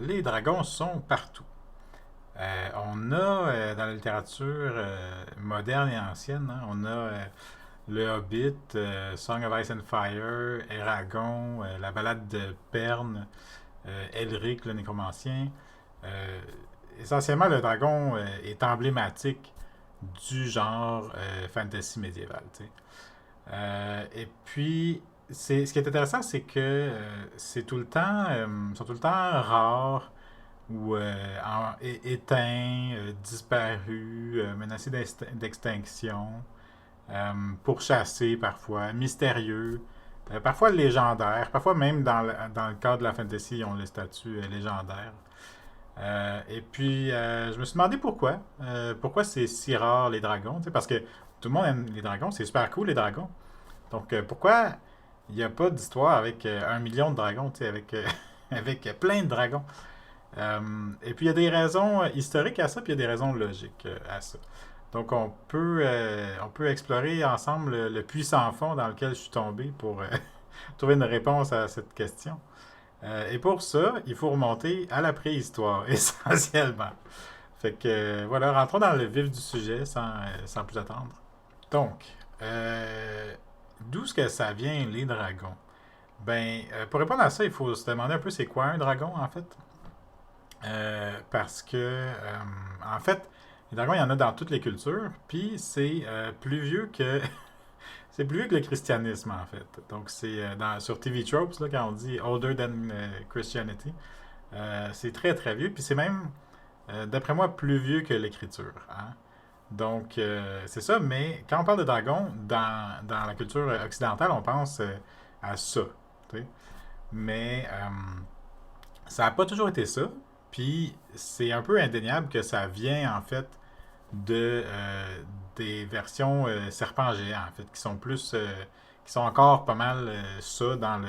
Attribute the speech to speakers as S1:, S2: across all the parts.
S1: les dragons sont partout. On a dans la littérature moderne et ancienne, hein, on a Le Hobbit, Song of Ice and Fire, Eragon, la balade de Perne, Elric le nécromancien. Euh, Essentiellement, le dragon est emblématique du genre fantasy médiéval. Tu sais. Et puis, ce qui est intéressant, c'est que c'est tout le temps, sont tout le temps rares ou éteints, disparus, menacés d'extinction, pourchassés parfois, mystérieux, parfois légendaires, parfois même dans le cadre de la fantasy, ils ont le statut légendaire. Et puis, je me suis demandé pourquoi. Pourquoi c'est si rare les dragons? Tu sais, parce que tout le monde aime les dragons, c'est super cool les dragons. Donc, pourquoi il n'y a pas d'histoire avec 1 million de dragons, tu sais, avec, avec plein de dragons? Et puis, il y a des raisons historiques à ça, puis il y a des raisons logiques à ça. Donc, on peut explorer ensemble le puits sans fond dans lequel je suis tombé pour trouver une réponse à cette question. Et pour ça, il faut remonter à la préhistoire, essentiellement. Fait que, voilà, rentrons dans le vif du sujet sans plus attendre. Donc, d'où est-ce que ça vient, les dragons? Ben, pour répondre à ça, il faut se demander un peu c'est quoi un dragon, en fait. Parce que, en fait, les dragons, il y en a dans toutes les cultures, puis c'est plus vieux que c'est plus vieux que le christianisme, en fait. Donc, c'est sur TV Tropes, là, quand on dit older than Christianity, c'est très très vieux, puis c'est même, d'après moi, plus vieux que l'écriture. Hein? Donc, c'est ça, mais quand on parle de dragon, dans la culture occidentale, on pense à ça. Tu sais. Mais ça n'a pas toujours été ça. Puis c'est un peu indéniable que ça vient en fait de des versions serpent géant en fait, qui sont encore pas mal ça dans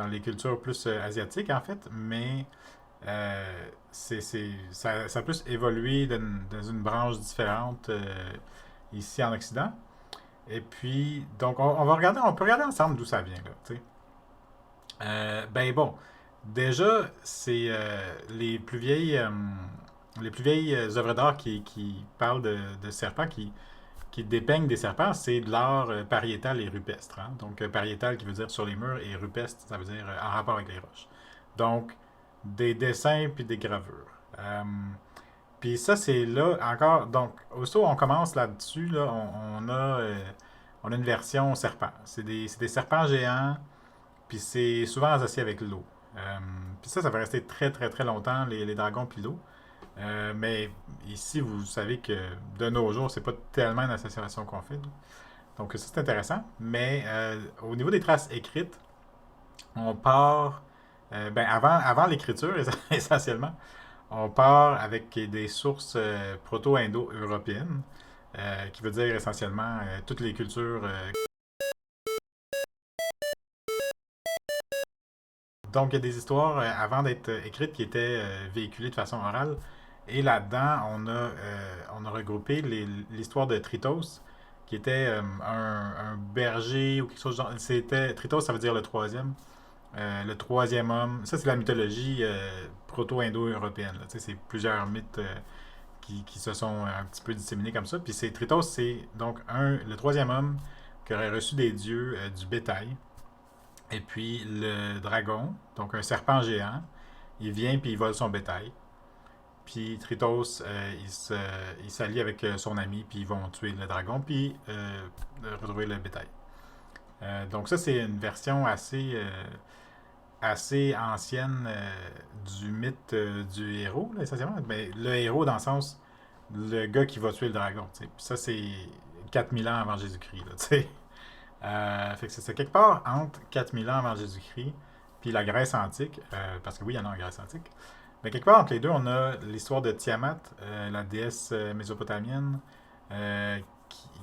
S1: les cultures plus asiatiques en fait, mais ça a plus évolué dans une branche différente ici en Occident. Et puis, donc, on peut regarder ensemble d'où ça vient, là, tu sais. Ben bon, déjà, c'est les plus vieilles œuvres d'art qui parlent de serpents, qui dépeignent des serpents, c'est de l'art pariétal et rupestre. Hein. Donc, pariétal qui veut dire sur les murs et rupestre, ça veut dire en rapport avec les roches. Donc, des dessins puis des gravures. Puis ça, c'est là encore. Donc, aussitôt on commence là-dessus, là, on a une version serpent. C'est des serpents géants puis c'est souvent associé avec l'eau. Puis ça va rester très très très longtemps, les dragons puis l'eau. Mais ici, vous savez que de nos jours, c'est pas tellement une association qu'on fait. Là. Donc ça, c'est intéressant. Mais au niveau des traces écrites, on part, ben avant l'écriture, essentiellement, on part avec des sources proto-indo-européennes, qui veut dire essentiellement toutes les cultures. Donc, il y a des histoires avant d'être écrites qui étaient véhiculées de façon orale. Et là-dedans, on a regroupé l'histoire de Tritos, qui était un berger ou quelque chose de genre. C'était, Tritos, ça veut dire le troisième homme. Ça, c'est la mythologie proto-indo-européenne. Là. Tu sais, c'est plusieurs mythes qui se sont un petit peu disséminés comme ça. Puis c'est Tritos, c'est donc le troisième homme qui aurait reçu des dieux du bétail. Et puis le dragon, donc un serpent géant, il vient puis il vole son bétail. Puis Tritos, il s'allie avec son ami, puis ils vont tuer le dragon, puis retrouver le bétail. Donc ça, c'est une version assez ancienne du mythe du héros, là, essentiellement. Mais le héros, dans le sens, le gars qui va tuer le dragon. T'sais. Puis ça, c'est 4000 ans avant Jésus-Christ. Là, t'sais. Fait que c'est quelque part entre 4000 ans avant Jésus-Christ puis la Grèce antique, parce que oui, il y en a en Grèce antique. Mais quelque part entre les deux, on a l'histoire de Tiamat, la déesse mésopotamienne,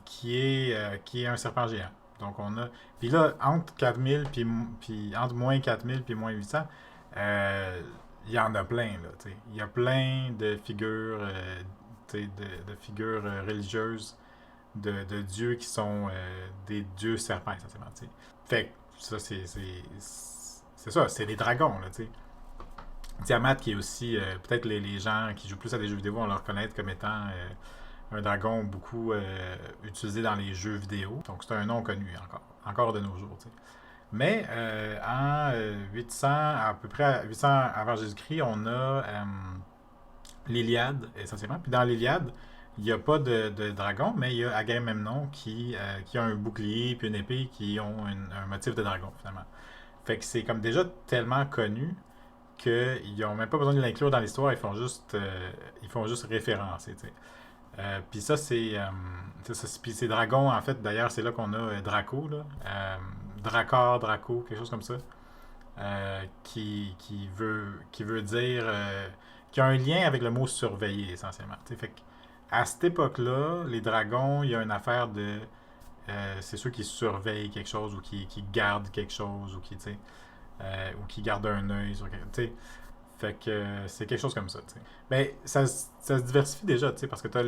S1: qui est un serpent géant. Donc on a. Puis là, entre 4000 puis entre moins 4000 puis moins 800, euh, il y en a plein, là. T'sais. Il y a plein de figures, de figures religieuses de dieux qui sont des dieux serpents, essentiellement. T'sais. Fait que ça, c'est ça, c'est des dragons, là, tu sais. Tiamat, qui est aussi, peut-être les gens qui jouent plus à des jeux vidéo vont le reconnaître comme étant un dragon beaucoup utilisé dans les jeux vidéo. Donc c'est un nom connu encore de nos jours. T'sais. Mais en 800, à peu près 800 avant Jésus-Christ, on a l'Iliade essentiellement. Puis dans l'Iliade, il n'y a pas de dragon, mais il y a Agamemnon qui a un bouclier puis une épée qui ont un motif de dragon finalement. Fait que c'est comme déjà tellement connu qu'ils n'ont même pas besoin de l'inclure dans l'histoire, ils font juste référencer. Puis ça, puis ces dragons, en fait, d'ailleurs, c'est là qu'on a Draco, là, Dracor, Draco, quelque chose comme ça, qui veut dire, qui a un lien avec le mot surveiller, essentiellement. Fait que, à cette époque-là, les dragons, il y a une affaire de. C'est ceux qui surveillent quelque chose ou qui gardent quelque chose ou qui gardent un œil sur quelque chose. Fait que c'est quelque chose comme ça. T'sais. Mais ça se diversifie déjà, parce que tu as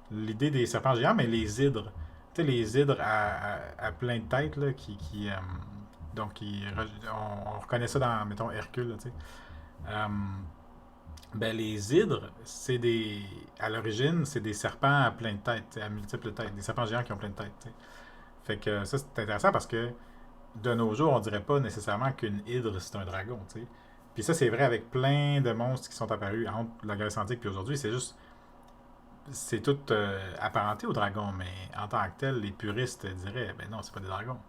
S1: l'idée des serpents géants, mais les hydres. Tu sais, les hydres à plein de têtes, là, donc, on reconnaît ça dans, mettons, Hercule, là, tu sais. Euh, ben, les hydres, à l'origine, c'est des serpents à plein de têtes, à multiples têtes, des serpents géants qui ont plein de têtes. T'sais. Fait que ça, c'est intéressant parce que de nos jours, on dirait pas nécessairement qu'une hydre, c'est un dragon, tu sais. Puis ça, c'est vrai avec plein de monstres qui sont apparus entre la Grèce antique et aujourd'hui. C'est tout apparenté aux dragons, mais en tant que tel, les puristes diraient, ben non, c'est pas des dragons.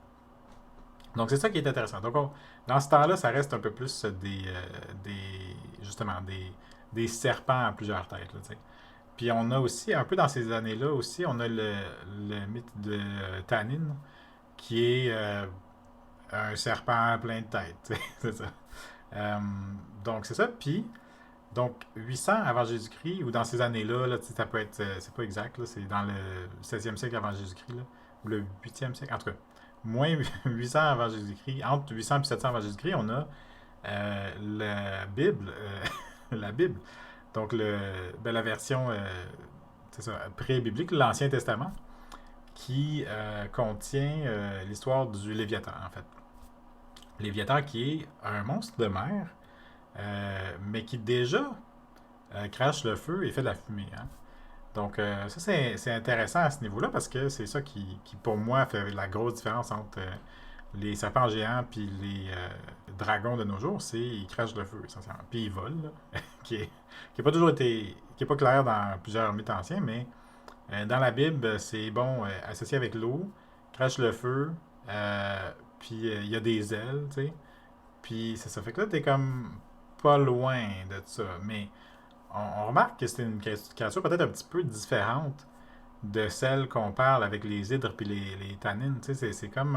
S1: Donc c'est ça qui est intéressant. Donc dans ce temps-là, ça reste un peu plus justement, des serpents à plusieurs têtes, là, tu sais. Puis on a aussi, un peu dans ces années-là aussi, on a le mythe de Tannin, qui est un serpent à plein de têtes, c'est ça. Euh, donc c'est ça. Puis donc 800 avant Jésus-Christ ou dans ces années-là, là, ça peut être, c'est pas exact, là, c'est dans le 16e siècle avant Jésus-Christ, là, ou le 8e siècle, en tout cas, moins 800 avant Jésus-Christ, entre 800 et 700 avant Jésus-Christ, on a la Bible, la Bible, donc la version c'est ça, pré-biblique, l'Ancien Testament, qui contient l'histoire du Léviathan, en fait. Léviathan qui est un monstre de mer, mais qui déjà crache le feu et fait de la fumée. Hein. Donc ça, c'est intéressant à ce niveau-là parce que c'est ça qui, pour moi, fait la grosse différence entre les serpents géants puis les dragons de nos jours, c'est qu'ils crachent le feu, essentiellement. Puis ils volent, là, qui est pas toujours été, qui est pas clair dans plusieurs mythes anciens, mais dans la Bible, c'est bon, associé avec l'eau, crache le feu, puis il y a des ailes, tu sais. Puis c'est ça. Fait que là, t'es comme pas loin de ça. Mais on remarque que c'est une créature peut-être un petit peu différente de celle qu'on parle avec les hydres puis les tannines. Tu sais, c'est comme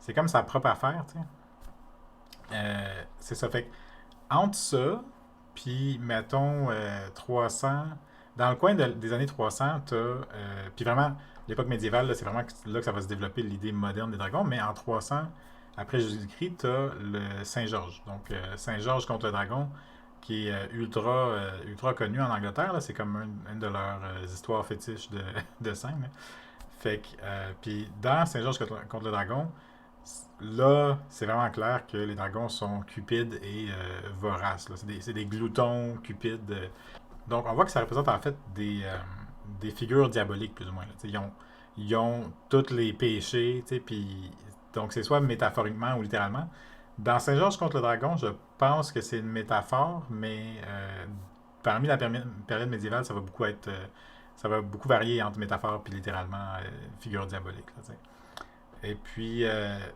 S1: c'est comme sa propre affaire, tu sais. C'est ça. Fait que entre ça, puis mettons 300, dans le coin des années 300, puis vraiment, l'époque médiévale, là, c'est vraiment là que ça va se développer l'idée moderne des dragons, mais en 300, après Jésus-Christ, tu as le Saint-Georges. Donc, Saint-Georges contre le dragon, qui est ultra connu en Angleterre. C'est comme une de leurs histoires fétiches de saints. Là. Fait que, puis dans Saint-Georges contre le dragon, là, c'est vraiment clair que les dragons sont cupides et voraces. Là. C'est des gloutons cupides. Donc, on voit que ça représente en fait des figures diaboliques, plus ou moins. Là. Ils ont tous les péchés, puis donc c'est soit métaphoriquement ou littéralement. Dans Saint-Georges contre le dragon, je pense que c'est une métaphore, mais parmi la période médiévale, ça va beaucoup varier entre métaphore et littéralement figure diabolique. Là, et puis,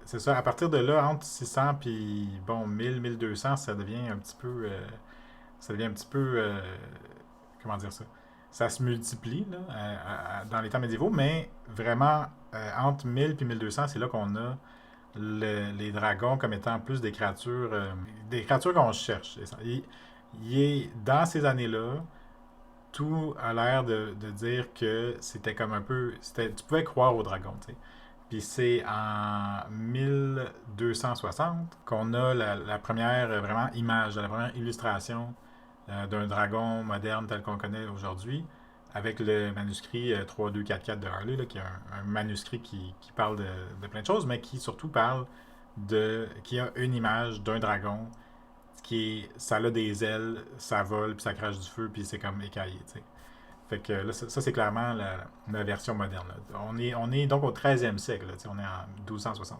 S1: c'est ça, à partir de là, entre 600 puis, bon, 1000, 1200, ça devient un petit peu, comment dire ça, ça se multiplie là, dans les temps médiévaux, mais vraiment, entre 1000 et 1200, c'est là qu'on a les dragons comme étant plus des créatures qu'on cherche. Dans ces années-là, tout a l'air de dire que c'était comme un peu, tu pouvais croire aux dragons, tu sais. Puis c'est en 1260 qu'on a la première vraiment image, la première illustration d'un dragon moderne tel qu'on le connaît aujourd'hui, avec le manuscrit 3244 de Harley, là, qui est un manuscrit qui parle de plein de choses, mais qui surtout parle qui a une image d'un dragon ça a des ailes, ça vole, puis ça crache du feu, puis c'est comme écaillé, tu sais. Fait que là, ça c'est clairement la version moderne, là. On est donc au 13e siècle, là, tu sais, on est en 1260.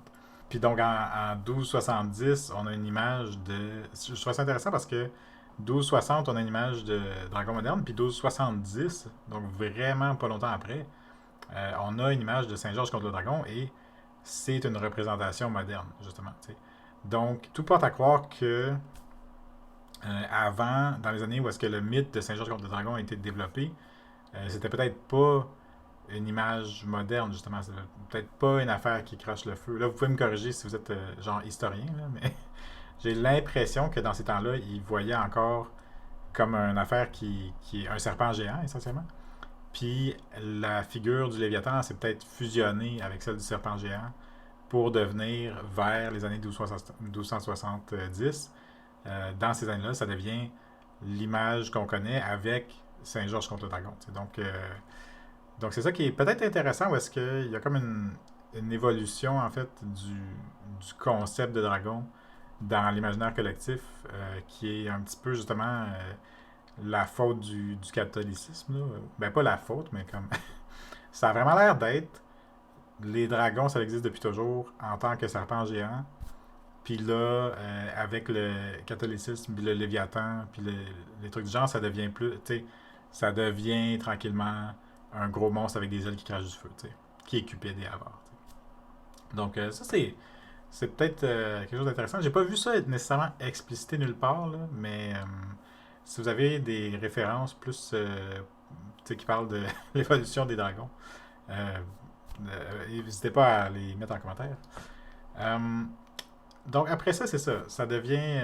S1: Puis donc en 1270, on a une image de... Je trouve ça intéressant parce que 1260, on a une image de dragon moderne, puis 1270, donc vraiment pas longtemps après, on a une image de Saint-Georges contre le dragon, et c'est une représentation moderne, justement, tu sais. Donc, tout porte à croire que avant, dans les années où est-ce que le mythe de Saint-Georges contre le dragon a été développé, c'était peut-être pas une image moderne, justement. C'est peut-être pas une affaire qui crache le feu. Là, vous pouvez me corriger si vous êtes genre historien, là, mais j'ai l'impression que dans ces temps-là, ils voyaient encore comme une affaire qui est un serpent géant, essentiellement. Puis la figure du Léviathan s'est peut-être fusionnée avec celle du serpent géant pour devenir, vers les années 1270, dans ces années-là, ça devient l'image qu'on connaît avec Saint-Georges contre le dragon. Donc c'est ça qui est peut-être intéressant, où est-ce qu'il y a comme une évolution, en fait, du concept de dragon dans l'imaginaire collectif, qui est un petit peu, justement, la faute du catholicisme, là. Ben, pas la faute, mais comme... ça a vraiment l'air d'être... Les dragons, ça existe depuis toujours en tant que serpent géant. Puis là, avec le catholicisme, puis le Léviathan, puis les trucs du genre, ça devient plus... Tu sais, ça devient tranquillement un gros monstre avec des ailes qui crachent du feu, tu sais, qui est Cupid et Avare. Donc, ça, c'est peut-être quelque chose d'intéressant. J'ai pas vu ça être nécessairement explicité nulle part, là, mais si vous avez des références plus qui parlent de l'évolution des dragons, euh, n'hésitez pas à les mettre en commentaire. Euh, donc après ça, c'est ça. Ça devient...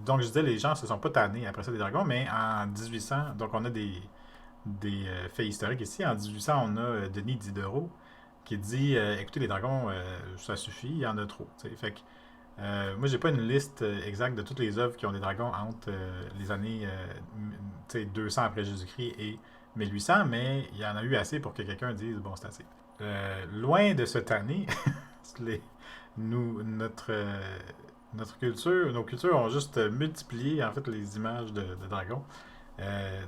S1: donc je disais, les gens se sont pas tannés après ça des dragons, mais en 1800, donc on a des faits historiques ici. En 1800, on a Denis Diderot qui dit écoutez, les dragons, ça suffit, il y en a trop. T'sais. Fait que moi, j'ai pas une liste exacte de toutes les œuvres qui ont des dragons entre les années 200 après Jésus-Christ et 1800, mais il y en a eu assez pour que quelqu'un dise bon, c'est assez. Loin de se tanner, les, notre culture, nos cultures ont juste multiplié en fait les images de dragons.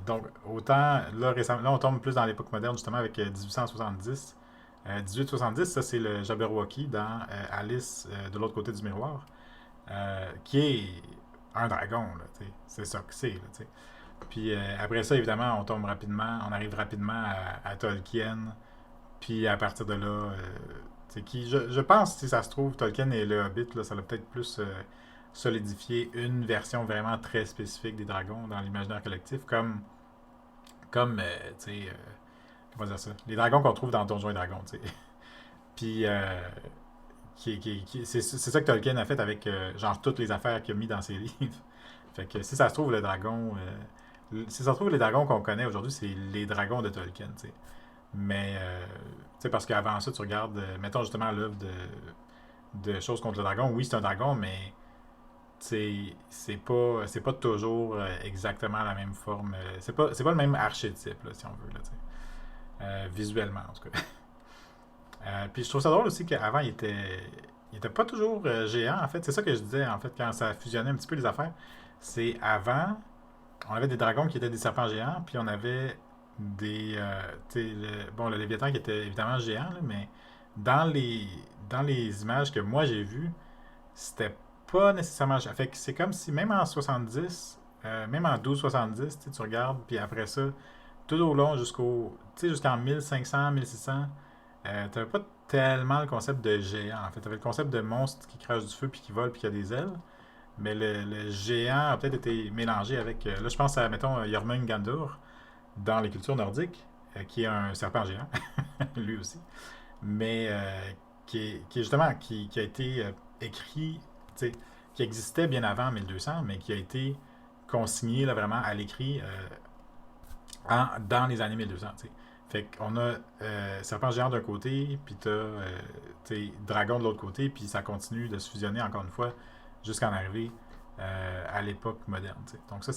S1: Donc, autant, là, récemment, là, on tombe plus dans l'époque moderne, justement, avec 1870. 1870, ça, c'est le Jabberwocky dans Alice de l'autre côté du miroir, qui est un dragon, là, c'est ça que c'est, là, t'sais. Puis après ça, évidemment, on arrive rapidement à Tolkien, puis à partir de là, je pense, si ça se trouve, Tolkien et le Hobbit, là, ça l'a peut-être plus solidifié une version vraiment très spécifique des dragons dans l'imaginaire collectif, comme tu sais, comment dire ça, les dragons qu'on trouve dans Donjons et Dragons, tu sais. Puis, c'est ça que Tolkien a fait avec, genre, toutes les affaires qu'il a mis dans ses livres. Fait que si ça se trouve, le dragon, si ça se trouve, les dragons qu'on connaît aujourd'hui, c'est les dragons de Tolkien, tu sais. Mais, tu sais, parce qu'avant ça, tu regardes, mettons justement l'œuvre de Choses contre le dragon. Oui, c'est un dragon, mais c'est pas toujours exactement la même forme. C'est pas le même archétype, là, si on veut, là, visuellement, en tout cas. Puis je trouve ça drôle aussi qu'avant, il était pas toujours géant, en fait. C'est ça que je disais, en fait, quand ça fusionnait un petit peu les affaires. C'est avant, on avait des dragons qui étaient des serpents géants, puis on avait bon, le Léviathan qui était évidemment géant, là, mais dans les, dans les images que moi j'ai vues, c'était pas nécessairement géant. Fait que c'est comme si même en 70, même en 1270, tu regardes, puis après ça, tout au long jusqu'en 1500, 1600, t'avais pas tellement le concept de géant. En fait, t'avais le concept de monstre qui crache du feu, puis qui vole, puis qui a des ailes. Mais le géant a peut-être été mélangé avec. Là, je pense à, mettons, Jormungandr dans les cultures nordiques, qui est un serpent géant, lui aussi. Mais qui est justement, qui a été écrit, tu sais, qui existait bien avant 1200, mais qui a été consigné là, vraiment à l'écrit dans les années 1200. Tu sais. Fait qu'on a serpent géant d'un côté, puis t'as dragon de l'autre côté, puis ça continue de se fusionner encore une fois jusqu'à en arriver à l'époque moderne. T'sais. Donc ça,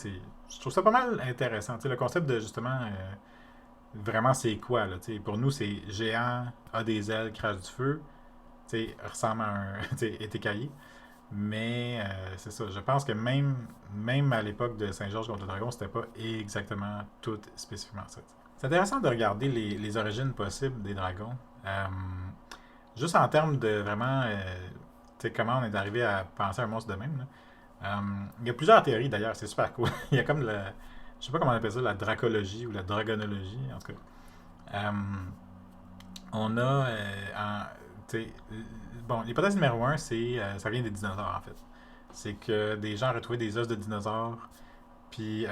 S1: je trouve ça pas mal intéressant. T'sais, le concept de justement, vraiment c'est quoi là, t'sais. Pour nous, c'est géant, a des ailes, crache du feu, ressemble à un est écaillé. Mais c'est ça, je pense que même à l'époque de Saint-Georges contre le dragon, c'était pas exactement tout spécifiquement ça. C'est intéressant de regarder les origines possibles des dragons. Euh, Juste en termes de vraiment, tu sais, comment on est arrivé à penser à un monstre de même. Là. Il y a plusieurs théories d'ailleurs, c'est super cool. Il y a comme je sais pas comment on appelle ça, la dracologie ou la dragonologie, en tout cas. Euh, on a, tu sais, bon, l'hypothèse numéro un, c'est, ça vient des dinosaures en fait. C'est que des gens ont retrouvé des os de dinosaures, puis,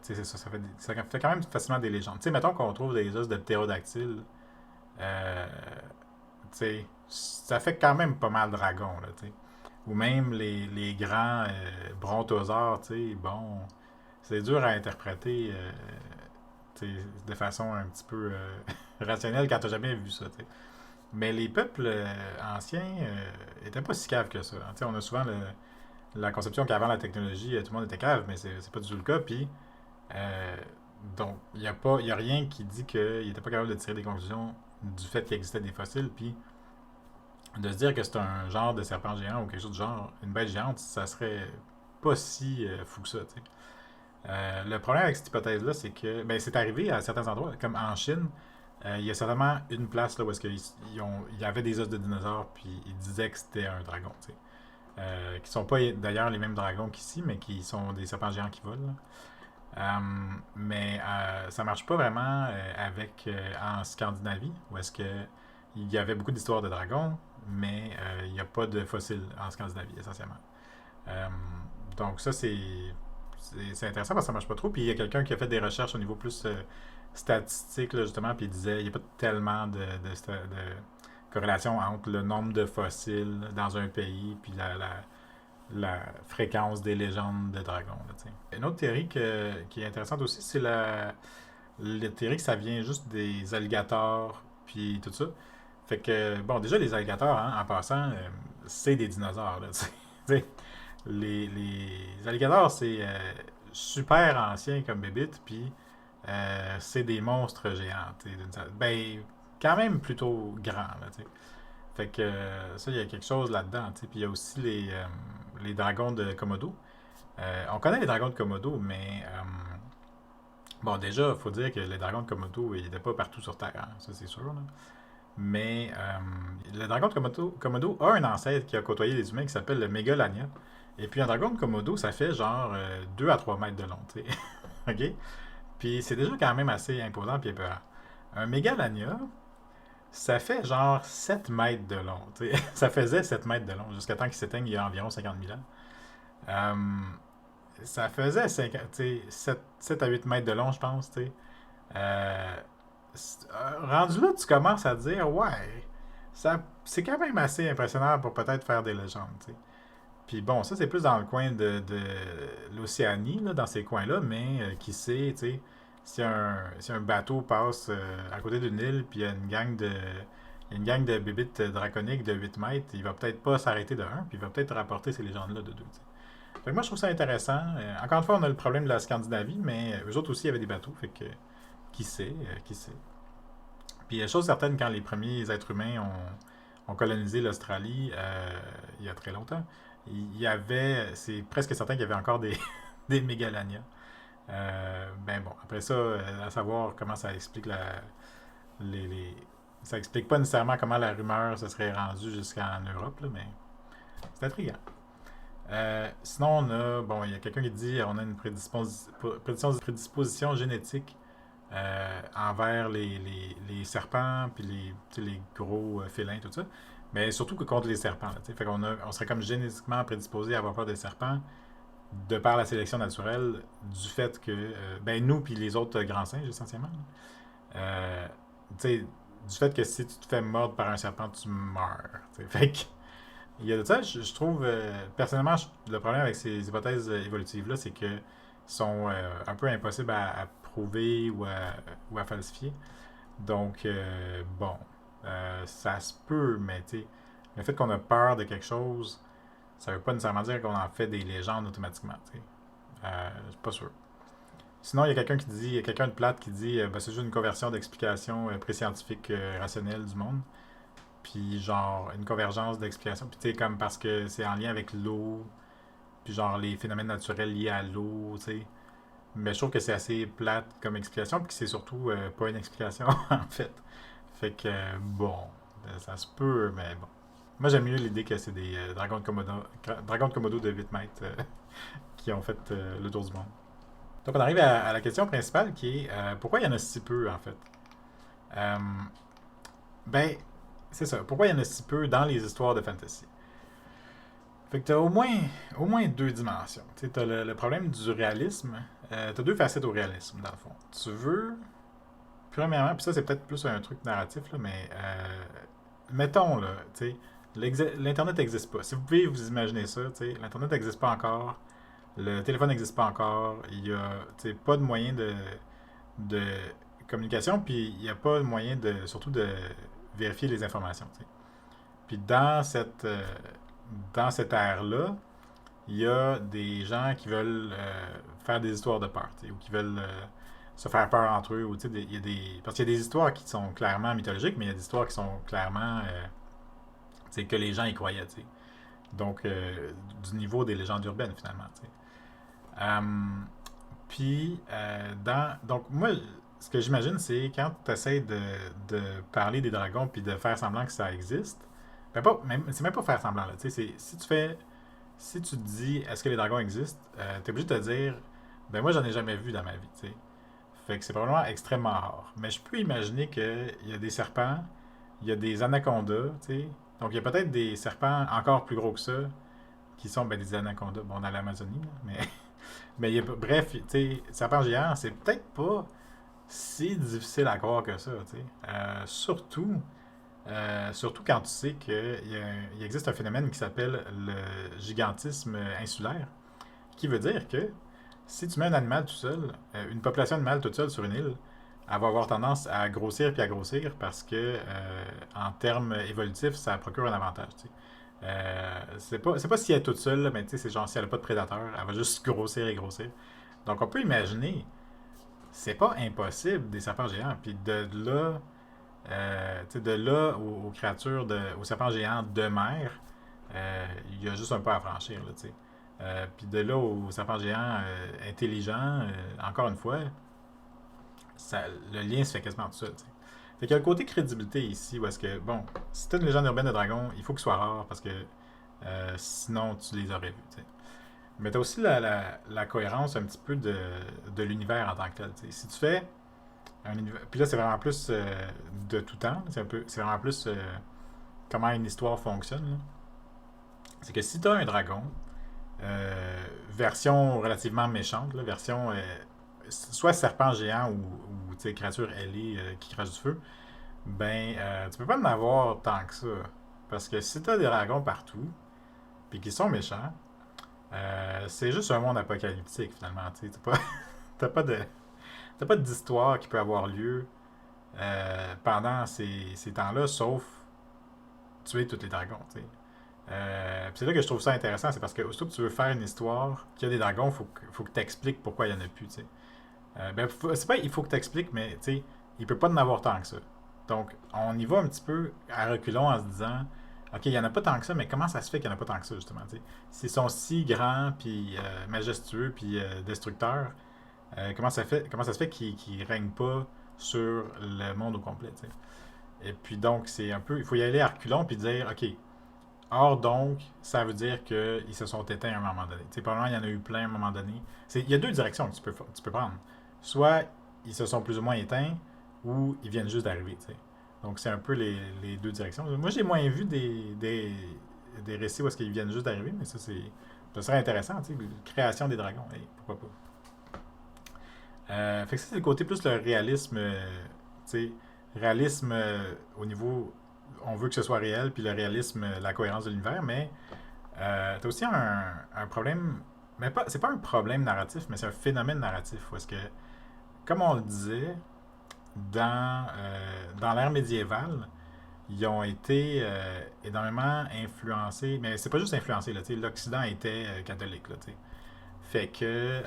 S1: tu sais, c'est ça, ça fait quand même facilement des légendes. Tu sais, mettons qu'on trouve des os de ptérodactyle, euh, tu sais, ça fait quand même pas mal dragon, là, tu sais. Ou même les grands brontosaures, tu sais, bon, c'est dur à interpréter tu sais, de façon un petit peu rationnelle quand t'as jamais vu ça, tu sais. Mais les peuples anciens étaient pas si caves que ça. Tu sais, on a souvent la conception qu'avant la technologie, tout le monde était cave, mais c'est pas du tout le cas. Puis, euh, donc, il y a rien qui dit qu'il n'était pas capable de tirer des conclusions du fait qu'il existait des fossiles. Puis, de se dire que c'est un genre de serpent géant ou quelque chose du genre, une bête géante, ça serait pas si fou que ça. Tu sais. Le problème avec cette hypothèse-là, c'est que ben, c'est arrivé à certains endroits, comme en Chine, il y a certainement une place là, où est-ce il y avait des os de dinosaures, puis ils disaient que c'était un dragon. Tu sais. Qui sont pas d'ailleurs les mêmes dragons qu'ici, mais qui sont des serpents géants qui volent. Mais ça marche pas vraiment avec en Scandinavie, où est-ce que il y avait beaucoup d'histoires de dragons, mais il n'y a pas de fossiles en Scandinavie, essentiellement. Euh, donc ça, c'est intéressant parce que ça marche pas trop. Puis il y a quelqu'un qui a fait des recherches au niveau plus statistique, là, justement, puis il disait il n'y a pas tellement de corrélation entre le nombre de fossiles dans un pays puis la fréquence des légendes de dragons. Là, une autre théorie qui est intéressante aussi, c'est la théorie que ça vient juste des alligators puis tout ça. Fait que, bon, déjà, les alligators, hein, en passant, c'est des dinosaures. Là, les alligators, c'est super ancien comme bébite, puis c'est des monstres géants. Ben, quand même plutôt grands. Là, fait que ça, il y a quelque chose là-dedans. Puis il y a aussi les dragons de Komodo. On connaît les dragons de Komodo, mais bon, déjà, il faut dire que les dragons de Komodo, ils n'étaient pas partout sur Terre, hein, ça c'est sûr. Là. Mais le dragon de Komodo a un ancêtre qui a côtoyé les humains qui s'appelle le Megalania. Et puis un dragon de Komodo, ça fait genre 2 à 3 mètres de long. Tu sais. OK? Puis c'est déjà quand même assez imposant et épeurant. Un Megalania, ça fait genre 7 mètres de long. Tu sais. Ça faisait 7 mètres de long jusqu'à temps qu'il s'éteigne il y a environ 50 000 ans. Euh, Ça faisait 50, tu sais, 7 à 8 mètres de long, je pense. Tu sais. Euh, Rendu là, tu commences à te dire, ouais, c'est quand même assez impressionnant pour peut-être faire des légendes. Tu sais. Puis bon, ça c'est plus dans le coin de l'Océanie, là, dans ces coins-là, mais qui sait, tu sais, si un bateau passe à côté d'une île, puis il y a une gang de bébites draconiques de 8 mètres, il va peut-être pas s'arrêter de un, puis il va peut-être rapporter ces légendes-là de deux. Tu sais. Fait que moi, je trouve ça intéressant. Encore une fois, on a le problème de la Scandinavie, mais eux autres aussi, il y avait des bateaux, fait que qui sait, qui sait. Puis, chose certaine, quand les premiers êtres humains ont colonisé l'Australie, il y a très longtemps, c'est presque certain qu'il y avait encore des mégalanias. Ben bon, après ça, à savoir comment ça explique ça explique pas nécessairement comment la rumeur se serait rendue jusqu'en Europe, là, mais c'est intriguant. Sinon, bon, il y a quelqu'un qui dit on a une prédisposition génétique envers les serpents puis les gros félins, tout ça. Mais surtout que contre les serpents. Là, fait on serait comme génétiquement prédisposé à avoir peur des serpents de par la sélection naturelle du fait que, ben nous puis les autres grands singes essentiellement, euh, du fait que si tu te fais mordre par un serpent, tu meurs. Fait que, il y a de ça, je trouve, personnellement, le problème avec ces hypothèses évolutives-là, c'est que sont un peu impossibles à prouver ou à falsifier. Donc, bon, ça se peut, mais tu sais, le fait qu'on a peur de quelque chose, ça veut pas nécessairement dire qu'on en fait des légendes automatiquement. Tu sais. Je suis pas sûr. Sinon, il y a quelqu'un de plate qui dit ben, c'est juste une conversion d'explication pré-scientifique rationnelle du monde. puis genre une convergence d'explications. Puis tu sais, comme parce que c'est en lien avec l'eau, puis genre les phénomènes naturels liés à l'eau, tu sais. Mais je trouve que c'est assez plate comme explication, puis que c'est surtout pas une explication, en fait. Fait que, bon, ça se peut, mais bon. Moi, j'aime mieux l'idée que c'est des dragons de Komodo de 8 mètres qui ont fait le tour du monde. Donc, on arrive à la question principale qui est pourquoi il y en a si peu, en fait? Euh, ben, c'est ça. Pourquoi il y en a si peu dans les histoires de fantasy? Fait que t'as au moins deux dimensions. Tu sais, t'as le problème du réalisme. T'as deux facettes au réalisme, dans le fond. Tu veux, premièrement, puis ça, c'est peut-être plus un truc narratif, là, mais mettons, là, tu sais, l'Internet n'existe pas. Si vous pouvez vous imaginer ça, tu sais, l'Internet n'existe pas encore, le téléphone n'existe pas encore, il y a, tu sais, pas de moyen de communication, puis il n'y a pas de moyen de, surtout de vérifier les informations, tu sais. Puis dans cette ère-là, il y a des gens qui veulent faire des histoires de peur, tu sais, ou qui veulent se faire peur entre eux, ou tu sais, il y a parce qu'il y a des histoires qui sont clairement mythologiques, mais il y a des histoires qui sont clairement, tu sais, que les gens y croyaient, tu sais. Donc, du niveau des légendes urbaines, finalement, tu sais. Puis, donc, moi, ce que j'imagine, c'est quand tu essaies de parler des dragons puis de faire semblant que ça existe, ben pas, c'est même pas faire semblant, là, tu sais, si tu te dis, est-ce que les dragons existent, t'es obligé de te dire, ben moi, j'en ai jamais vu dans ma vie, tu sais. Fait que c'est probablement extrêmement rare. Mais je peux imaginer qu'il y a des serpents, il y a des anacondas, tu sais. Donc, il y a peut-être des serpents encore plus gros que ça, qui sont ben, des anacondas, bon, dans l'Amazonie, là, mais, mais il y a, bref, tu sais, serpents géants, c'est peut-être pas si difficile à croire que ça, tu sais. Surtout quand tu sais qu'il existe un phénomène qui s'appelle le gigantisme insulaire, qui veut dire que si tu mets un animal tout seul, une population animale toute seule sur une île, elle va avoir tendance à grossir puis à grossir parce que, en termes évolutifs, ça procure un avantage. Tu sais. C'est pas si elle est toute seule, là, mais tu sais, c'est genre si elle n'a pas de prédateur, elle va juste grossir et grossir. Donc on peut imaginer, c'est pas impossible des serpents géants. Puis de là, tu sais, de là aux créatures, aux serpents géants de mer, il y a juste un pas à franchir. Là, tu sais. Puis de là aux serpents géants intelligents, encore une fois, ça, le lien se fait quasiment tout seul. Tu sais. Fait qu'il y a le côté crédibilité ici, où est-ce que, bon, si t'as une légende urbaine de dragon, il faut qu'il soit rare parce que sinon tu les aurais vus. Tu sais. Mais t'as aussi la cohérence un petit peu de l'univers en tant que tel. Tu sais. Si tu fais un univers. Puis là, c'est vraiment plus de tout temps. C'est vraiment plus comment une histoire fonctionne. Là. C'est que si tu as un dragon, version relativement méchante, là, version soit serpent géant ou créature ailée qui crache du feu, ben tu peux pas en avoir tant que ça. Parce que si tu as des dragons partout, puis qui sont méchants, c'est juste un monde apocalyptique finalement. Tu n'as pas, t'as pas de, t'as pas d'histoire qui peut avoir lieu pendant ces temps-là, sauf tuer tous les dragons. Tu sais. C'est là que je trouve ça intéressant, c'est parce que aussitôt que tu veux faire une histoire qui a des dragons, faut que tu expliques pourquoi il n'y en a plus. Tu sais. C'est pas il faut que tu expliques, mais tu sais, il peut pas en avoir tant que ça. Donc, on y va un petit peu à reculons en se disant, OK, il n'y en a pas tant que ça, mais comment ça se fait qu'il n'y en a pas tant que ça, justement? Tu sais? S'ils sont si grands, puis majestueux, puis destructeurs, comment ça se fait qu'ils ne règnent pas sur le monde au complet? Tu sais? Et puis donc, c'est un peu, il faut y aller à reculons, puis dire, OK, or donc, ça veut dire qu'ils se sont éteints à un moment donné. Tu sais, probablement, il y en a eu plein à un moment donné. Il y a deux directions que tu peux prendre. Soit ils se sont plus ou moins éteints, ou ils viennent juste d'arriver. Tu sais. Donc, c'est un peu les deux directions. Moi, j'ai moins vu des récits où est-ce qu'ils viennent juste d'arriver, mais ça serait intéressant, tu sais, création des dragons. Hey, pourquoi pas. Fait que ça, c'est le côté plus le réalisme, tu sais, réalisme au niveau, on veut que ce soit réel, puis le réalisme, la cohérence de l'univers, mais t'as aussi un problème, mais pas, c'est pas un problème narratif, mais c'est un phénomène narratif, parce que, comme on le disait, dans l'ère médiévale, ils ont été énormément influencés, mais c'est pas juste influencé, là, l'Occident était catholique, là, t'sais. Fait que,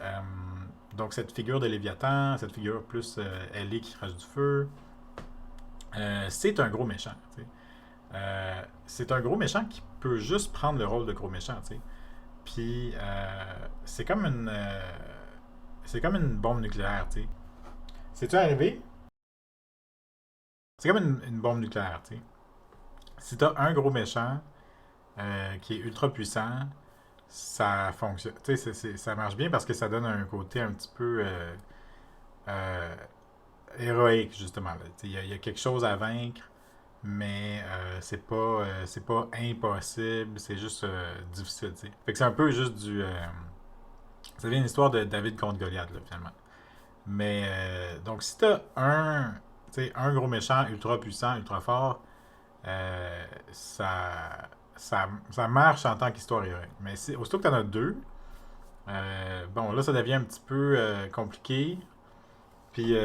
S1: donc cette figure de Léviathan, cette figure plus ailée qui crache du feu, c'est un gros méchant, t'sais. C'est un gros méchant qui peut juste prendre le rôle de gros méchant, tu sais. Puis c'est comme une bombe nucléaire, tu sais. C'est-tu arrivé? C'est comme une bombe nucléaire, tu sais. Si t'as un gros méchant qui est ultra puissant, ça fonctionne. Tu sais, ça marche bien parce que ça donne un côté un petit peu euh, héroïque, justement. Il y a quelque chose à vaincre, mais c'est pas impossible, c'est juste difficile, tu sais. Fait que c'est un peu juste ça devient une histoire de David contre Goliath, là, finalement. Mais, donc, si t'as tu sais, un gros méchant ultra puissant, ultra fort, euh, ça, ça marche en tant qu'histoire héroïque. Mais aussitôt que t'en as deux, bon, là, ça devient un petit peu compliqué. Puis,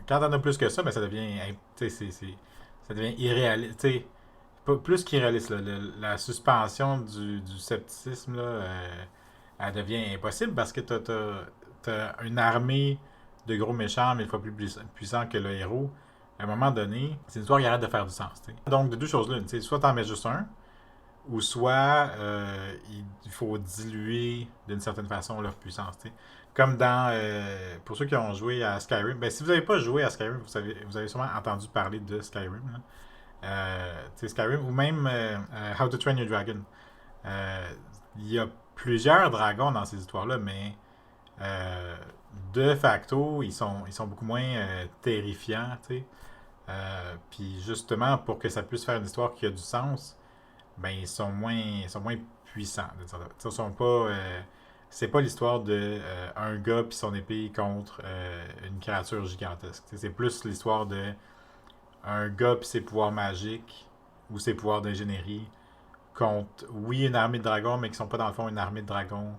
S1: quand t'en as plus que ça, ben, ça devient, tu sais, ça devient irréaliste. Tu sais, plus qu'irréaliste, là. La suspension du scepticisme, là, elle devient impossible parce que t'as une armée de gros méchants mille fois plus puissants que le héros. À un moment donné, c'est une histoire qui arrête de faire du sens. T'sais. Donc, de deux choses l'une. Soit t'en mets juste un, ou soit il faut diluer d'une certaine façon leur puissance. T'sais. Comme pour ceux qui ont joué à Skyrim, ben, si vous n'avez pas joué à Skyrim, vous avez sûrement entendu parler de Skyrim. Là. Skyrim, ou même How to Train Your Dragon. Euh, Il y a plusieurs dragons dans ces histoires-là, mais euh, de facto, ils sont beaucoup moins terrifiants. Puis justement, pour que ça puisse faire une histoire qui a du sens, ben ils sont moins puissants. Ils sont pas. C'est pas l'histoire de un gars puis son épée contre une créature gigantesque. C'est plus l'histoire de un gars puis ses pouvoirs magiques ou ses pouvoirs d'ingénierie contre, oui, une armée de dragons, mais qui sont pas dans le fond une armée de dragons.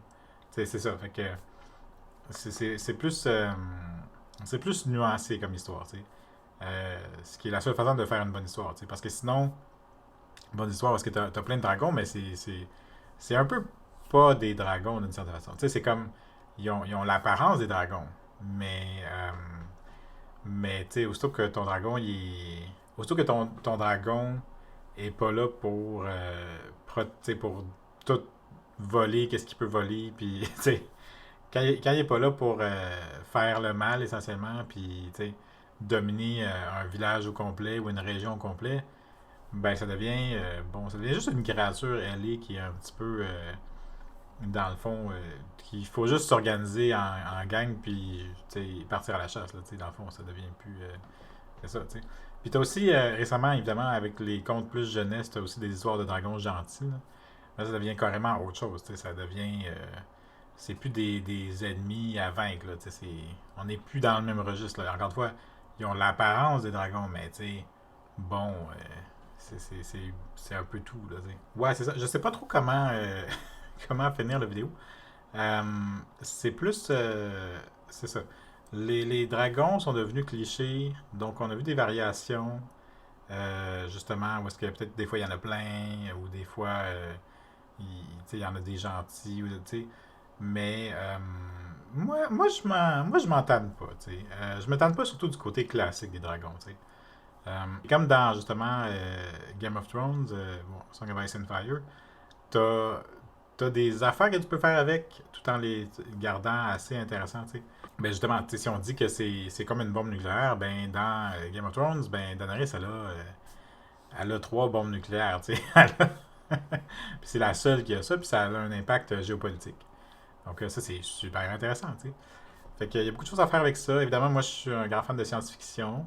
S1: C'est ça. Fait que c'est plus. C'est plus nuancé comme histoire, tu sais. Ce qui est la seule façon de faire une bonne histoire, tu sais. Parce que sinon, une bonne histoire, parce que t'as plein de dragons, mais c'est un peu pas des dragons d'une certaine façon. Tu sais, c'est comme. Ils ont l'apparence des dragons, mais tu sais, aussitôt que ton dragon, aussitôt que ton dragon est pas là pour, pour tout voler, qu'est-ce qu'il peut voler, puis, tu sais, quand il est pas là pour faire le mal essentiellement, puis dominer un village au complet ou une région au complet, ben ça devient juste une créature ailée qui est un petit peu dans le fond qu'il faut juste s'organiser en gang puis partir à la chasse là, dans le fond ça devient plus c'est ça, tu sais. Puis t'as aussi récemment évidemment avec les contes plus jeunesse, t'as aussi des histoires de dragons gentils là. Là, ça devient carrément autre chose, tu sais, ça devient c'est plus des ennemis à vaincre. Là, on n'est plus dans le même registre. Là. Encore une fois, ils ont l'apparence des dragons, mais bon, c'est un peu tout. Là, ouais, c'est ça. Je sais pas trop comment, comment finir la vidéo. Euh, c'est plus. C'est ça. Les dragons sont devenus clichés, donc on a vu des variations. Justement, où est-ce que peut-être des fois il y en a plein, ou des fois il y en a des gentils, ou, mais moi, je m'en tanne pas. Je me tanne pas surtout du côté classique des dragons. Comme dans justement Game of Thrones, bon, Song of Ice and Fire, t'as as des affaires que tu peux faire avec tout en les gardant assez intéressants. T'sais. Ben justement, si on dit que c'est comme une bombe nucléaire, ben dans Game of Thrones, ben Daenerys, elle a trois bombes nucléaires. Puis c'est la seule qui a ça, puis ça a un impact géopolitique. Donc ça, c'est super intéressant, tu sais. Fait qu'il y a beaucoup de choses à faire avec ça. Évidemment, moi, je suis un grand fan de science-fiction.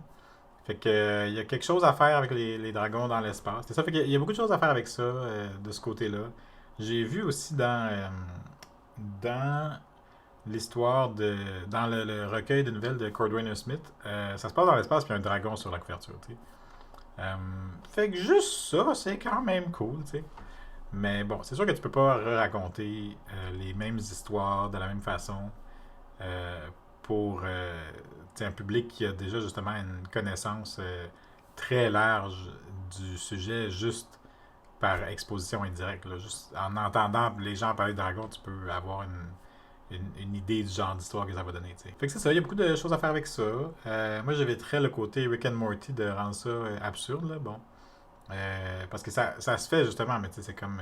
S1: Fait que il y a quelque chose à faire avec les dragons dans l'espace. C'est ça, fait qu'il y a beaucoup de choses à faire avec ça, de ce côté-là. J'ai vu aussi dans l'histoire dans le recueil de nouvelles de Cordwainer Smith, ça se passe dans l'espace, puis il y a un dragon sur la couverture, tu sais. Fait que juste ça, c'est quand même cool, tu sais. Mais bon, c'est sûr que tu peux pas raconter les mêmes histoires de la même façon euh, pour un public qui a déjà justement une connaissance très large du sujet juste par exposition indirecte. Là. Juste en entendant les gens parler de dragons, tu peux avoir une idée du genre d'histoire que ça va donner. T'sais. Fait que c'est ça, il y a beaucoup de choses à faire avec ça. Moi, j'éviterais le côté Rick and Morty de rendre ça absurde. Là. Bon, Parce que ça se fait justement, mais tu sais, c'est comme.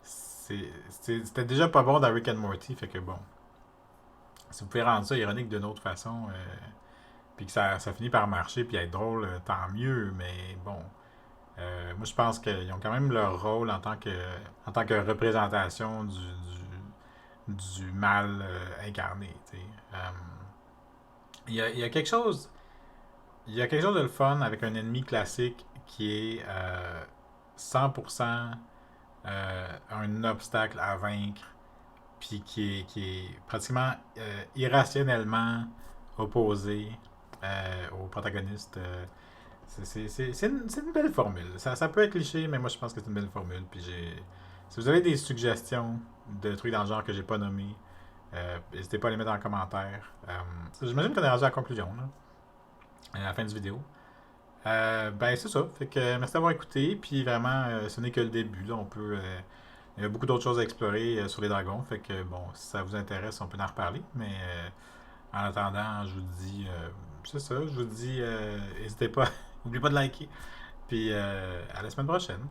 S1: C'était déjà pas bon dans Rick and Morty, fait que bon. Si vous pouvez rendre ça ironique d'une autre façon, puis que ça finit par marcher, puis être drôle, tant mieux, mais bon. Moi, je pense qu'ils ont quand même leur rôle en tant que représentation du mal incarné. Tu sais. Il y a quelque chose. Il y a quelque chose de le fun avec un ennemi classique qui est 100% un obstacle à vaincre, puis qui est pratiquement irrationnellement opposé au protagoniste. C'est une belle formule. Ça peut être cliché, mais moi je pense que c'est une belle formule. Puis si vous avez des suggestions de trucs dans le genre que j'ai pas nommé, n'hésitez pas à les mettre en commentaire. J'imagine qu'on est rendu à la conclusion, là, à la fin du vidéo. Ben c'est ça. Fait que merci d'avoir écouté. Puis vraiment, ce n'est que le début. Là, il y a beaucoup d'autres choses à explorer sur les dragons. Fait que bon, si ça vous intéresse, on peut en reparler. Mais en attendant, je vous dis, c'est ça. Je vous dis, n'hésitez pas, n'oubliez pas de liker. Puis à la semaine prochaine.